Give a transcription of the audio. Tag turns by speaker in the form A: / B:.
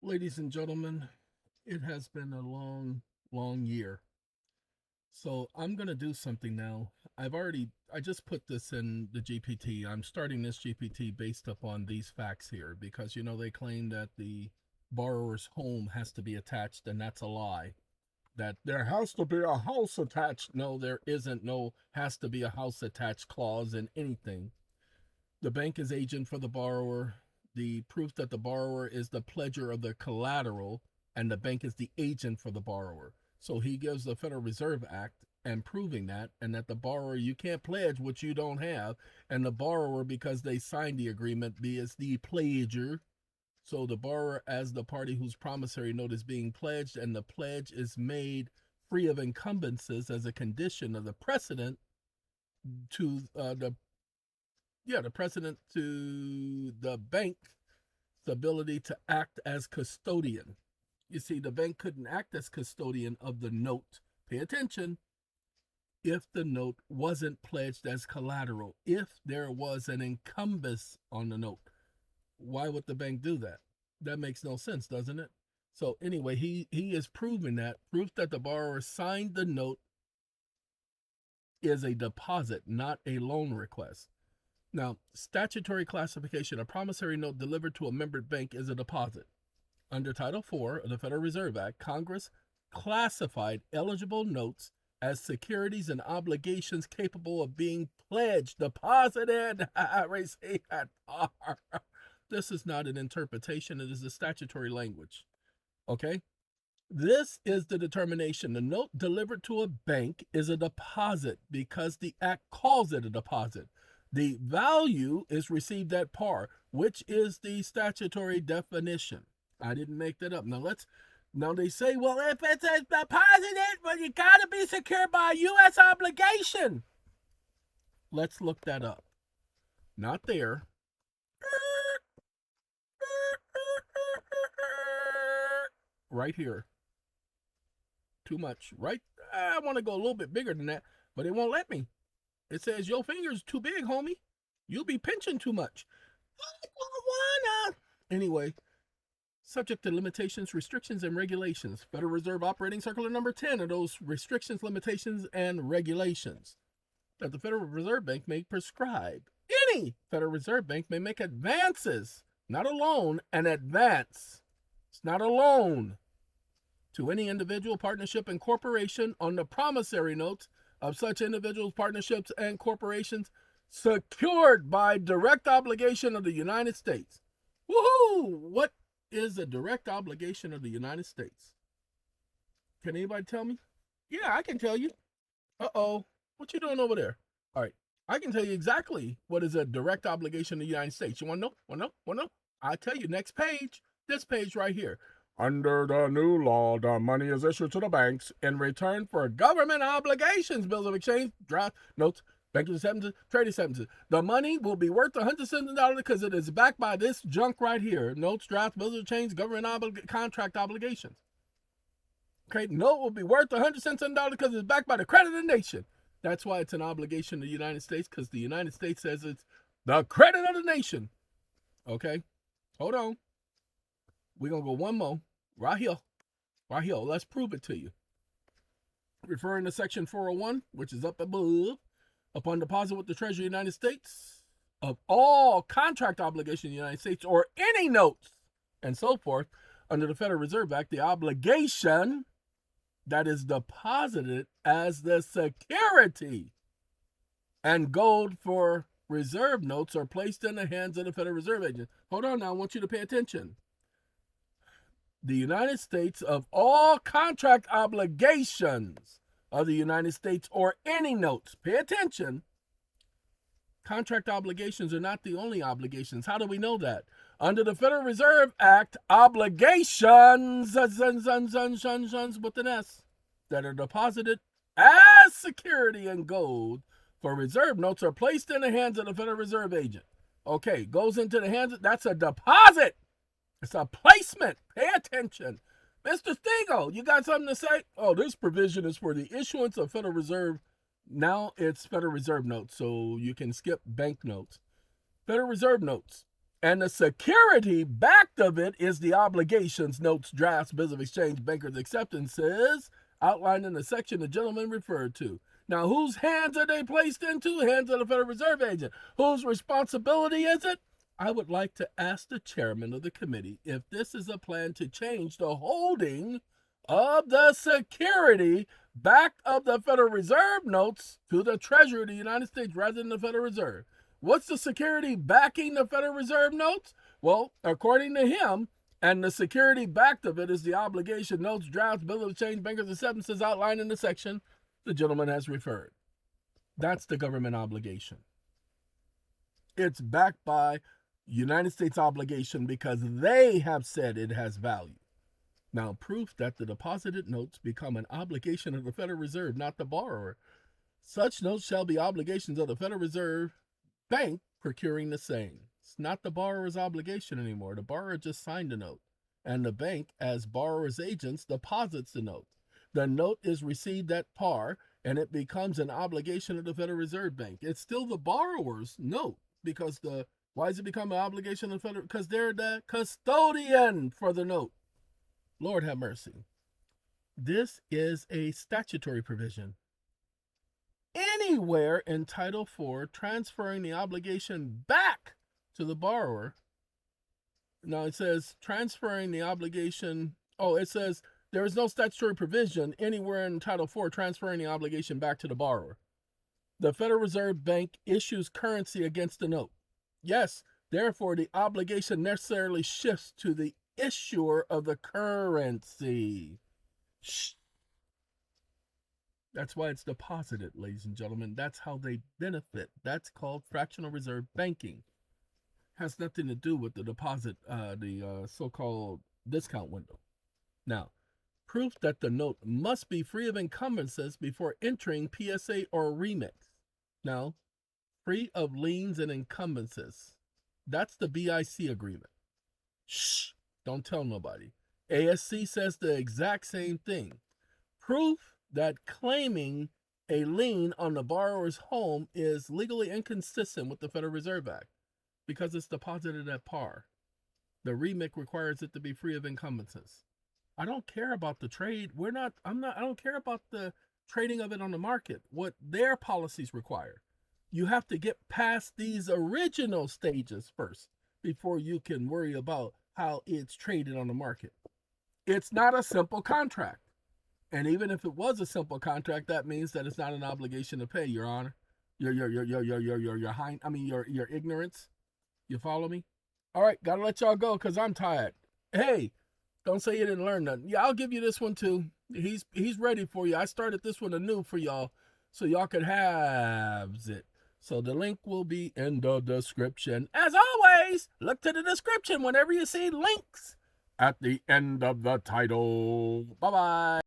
A: Ladies and gentlemen, it has been a long year. So I'm going to do something now. I just put this in the GPT. I'm starting this GPT based upon these facts here because, they claim that the borrower's home has to be attached, and that's a lie. That there has to be a house attached. No, there isn't no has to be a house attached clause in anything. The bank is agent for the borrower. The proof that the borrower is the pledger of the collateral and the bank is the agent for the borrower. So he gives the Federal Reserve Act and proving that, and that the borrower, you can't pledge what you don't have, and the borrower, because they signed the agreement, is the pledger. So the borrower as the party whose promissory note is being pledged, and the pledge is made free of encumbrances as a condition of the precedent to the precedent to the bank's ability to act as custodian. You see, the bank couldn't act as custodian of the note. Pay attention. If the note wasn't pledged as collateral, if there was an incumbence on the note, why would the bank do that? That makes no sense, doesn't it? So anyway, he is proving that proof that the borrower signed the note is a deposit, not a loan request. Now, statutory classification, a promissory note delivered to a member bank is a deposit. Under Title IV of the Federal Reserve Act, Congress classified eligible notes as securities and obligations capable of being pledged, deposited. This is not an interpretation, it is a statutory language. Okay? This is the determination. The note delivered to a bank is a deposit because the act calls it a deposit. The value is received at par, which is the statutory definition. I didn't make that up. Now they say, well, if it's a deposit, well, you gotta be secured by a U.S. obligation. Let's look that up. Not there. Right here. Too much. Right? I want to go a little bit bigger than that, but it won't let me. It says your finger's too big, homie. You'll be pinching too much. I don't wanna. Anyway, subject to limitations, restrictions, and regulations. Federal Reserve Operating Circular number 10 are those restrictions, limitations, and regulations that the Federal Reserve Bank may prescribe. Any Federal Reserve Bank may make advances, not a loan, an advance. It's not a loan to any individual, partnership, and corporation on the promissory notes of such individuals, partnerships, and corporations secured by direct obligation of the United States. Woohoo! What is a direct obligation of the United States? Can anybody tell me? Yeah, I can tell you. Uh-oh. What you doing over there? All right. I can tell you exactly what is a direct obligation of the United States. You want to know? Want to know? I'll tell you. Next page. This page right here. Under the new law, the money is issued to the banks in return for government obligations, bills of exchange, draft notes, banking acceptances, trade acceptances. The money will be worth 100 cents on the dollar because it is backed by this junk right here: notes, draft, bills of exchange, government contract obligations. Okay, note will be worth 100 cents on the dollar because it's backed by the credit of the nation. That's why it's an obligation to the United States, because the United States says it's the credit of the nation. Okay, hold on. We're going to go one more. Right here. Right here. Let's prove it to you. Referring to Section 401, which is up above, upon deposit with the Treasury of the United States of all contract obligations in the United States or any notes and so forth under the Federal Reserve Act, the obligation that is deposited as the security and gold for reserve notes are placed in the hands of the Federal Reserve agent. Hold on now. I want you to pay attention. The United States of all contract obligations of the United States or any notes. Pay attention. Contract obligations are not the only obligations. How do we know that? Under the Federal Reserve Act, obligations with an S that are deposited as security in gold for reserve notes are placed in the hands of the Federal Reserve agent. Okay, goes into the hands. That's a deposit. It's a placement. Pay attention. Mr. Stegall, you got something to say? Oh, this provision is for the issuance of Federal Reserve. Now it's Federal Reserve notes, so you can skip bank notes. Federal Reserve notes And the security backed of it is the obligations, notes, drafts, bills of exchange, bankers' acceptances, outlined in the section the gentleman referred to. Now, whose hands are they placed into? Hands of the Federal Reserve agent. Whose responsibility is it? I would like to ask the chairman of the committee if this is a plan to change the holding of the security back of the Federal Reserve notes to the Treasury of the United States rather than the Federal Reserve. What's the security backing the Federal Reserve notes? Well, according to him, and the security backed of it is the obligation, notes, drafts, bill of exchange, bankers' acceptances outlined in the section the gentleman has referred. That's the government obligation. It's backed by United States obligation because they have said it has value. Now, proof that the deposited notes become an obligation of the Federal Reserve, not the borrower. Such notes shall be obligations of the Federal Reserve Bank procuring the same. It's not the borrower's obligation anymore. The borrower just signed a note, and the bank, as borrower's agents, deposits the note. The note is received at par, and it becomes an obligation of the Federal Reserve Bank. It's still the borrower's note because why does it become an obligation of the Federal? Because they're the custodian for the note. Lord have mercy. This is a statutory provision. Anywhere in Title IV, transferring the obligation back to the borrower. Now it says transferring the obligation. It says there is no statutory provision anywhere in Title IV transferring the obligation back to the borrower. The Federal Reserve Bank issues currency against the note. Yes, therefore the obligation necessarily shifts to the issuer of the currency. Shh. That's why it's deposited, ladies and gentlemen. That's how they benefit. That's called fractional reserve banking. Has nothing to do with the deposit, the so-called discount window. Now, proof that the note must be free of encumbrances before entering PSA or remix. Now, free of liens and encumbrances. That's the BIC agreement. Shh, don't tell nobody. ASC says the exact same thing. Proof that claiming a lien on the borrower's home is legally inconsistent with the Federal Reserve Act because it's deposited at par. The remix requires it to be free of encumbrances. I don't care about the trade. I don't care about the trading of it on the market. What their policies require. You have to get past these original stages first before you can worry about how it's traded on the market. It's not a simple contract. And even if it was a simple contract, that means that it's not an obligation to pay, Your Honor. Your ignorance. You follow me? All right, gotta let y'all go because I'm tired. Hey, don't say you didn't learn nothing. Yeah, I'll give you this one too. He's ready for you. I started this one anew for y'all, so y'all could have it. So the link will be in the description. As always, look to the description whenever you see links at the end of the title. Bye-bye.